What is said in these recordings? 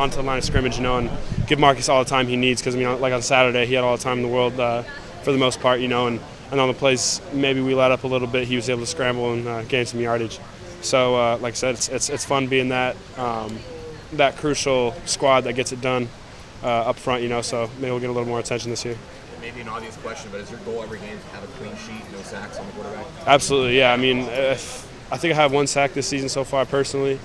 onto the line of scrimmage, and give Marcus all the time he needs. Because like on Saturday, he had all the time in the world for the most part, and on the plays maybe we let up a little bit, he was able to scramble and gain some yardage. So like I said, it's fun being that crucial squad that gets it done up front, So maybe we'll get a little more attention this year. Maybe an obvious question, but is your goal every game to have a clean sheet, no sacks on the quarterback? Absolutely, yeah. I think I have 1 sack this season so far personally,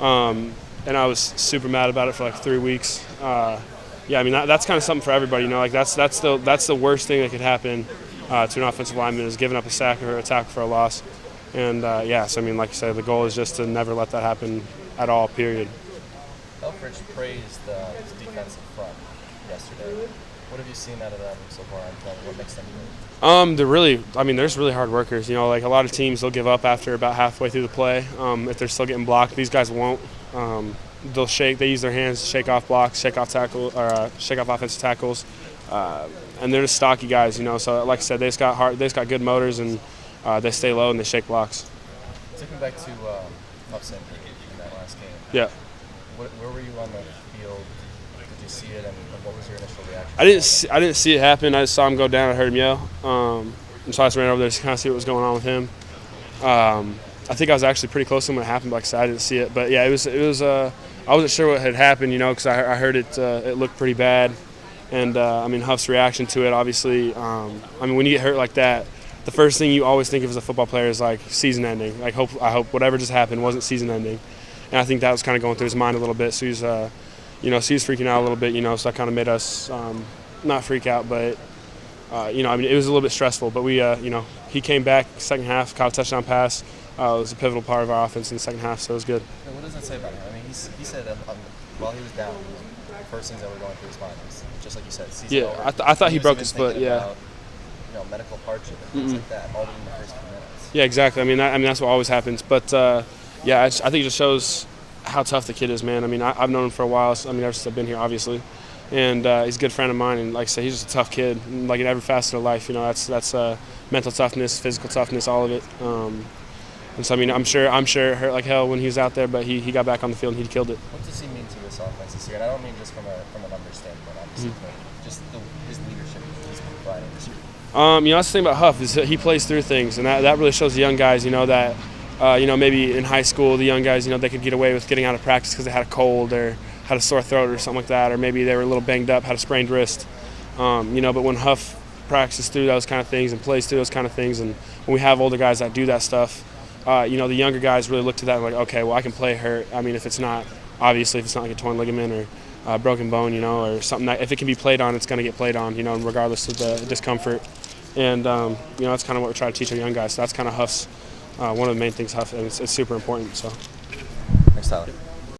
and I was super mad about it for like 3 weeks. That's kind of something for everybody, Like that's the worst thing that could happen to an offensive lineman is giving up a sack or a tackle for a loss. And like you said, the goal is just to never let that happen at all. Period. Elfridge praised the defensive front yesterday. What have you seen out of them so far? What makes them good? There's really hard workers. Like a lot of teams, they'll give up after about halfway through the play if they're still getting blocked. These guys won't. They'll shake. They use their hands to shake off blocks, shake off offensive tackles, and they're just stocky guys. So like I said, they just got good motors, and they stay low and they shake blocks. Taking back to Huff's injury in that last game. Yeah. Where were you on the field? Did you see it, and what was your initial reaction? I didn't see it happen. I just saw him go down. I heard him yell, and so I just ran over there to kind of see what was going on with him. I think I was actually pretty close to him when it happened, but like I said, I didn't see it. But yeah, it was. I wasn't sure what had happened, because I heard it. It looked pretty bad, and Huff's reaction to it, obviously. When you get hurt like that, the first thing you always think of as a football player is like season ending. Like I hope whatever just happened wasn't season ending. And I think that was kind of going through his mind a little bit. So he was freaking out a little bit, So that kind of made us not freak out, but it was a little bit stressful. But we, he came back second half, caught a touchdown pass. It was a pivotal part of our offense in the second half, so it was good. What does that say about him? He said that while he was down, the first things that were going through his mind was just like you said, season over. I thought he broke his foot. Yeah. About, medical hardship and things like that, all in the first few minutes. Yeah, exactly. That's what always happens, but. I think it just shows how tough the kid is, man. I've known him for a while. Ever since I've been here, obviously, and he's a good friend of mine. And like I said, he's just a tough kid. And, like in every facet of life, that's mental toughness, physical toughness, all of it. And so I'm sure it hurt like hell when he was out there, but he got back on the field and he killed it. What does he mean to this offense this year? And I don't mean just from a numbers standpoint, obviously, but just his leadership he's providing this year. That's the thing about Huff is that he plays through things, and that really shows the young guys, that. Maybe in high school, the young guys, they could get away with getting out of practice because they had a cold or had a sore throat or something like that, or maybe they were a little banged up, had a sprained wrist. But when Huff practices through those kind of things and plays through those kind of things, and when we have older guys that do that stuff, the younger guys really look to that and like, okay, well, I can play hurt. if it's not like a torn ligament or a broken bone, or something that if it can be played on, it's going to get played on, regardless of the discomfort. And, that's kind of what we try to teach our young guys. So that's kind of Huff's one of the main things Huff, and it's super important. So. Thanks, Tyler.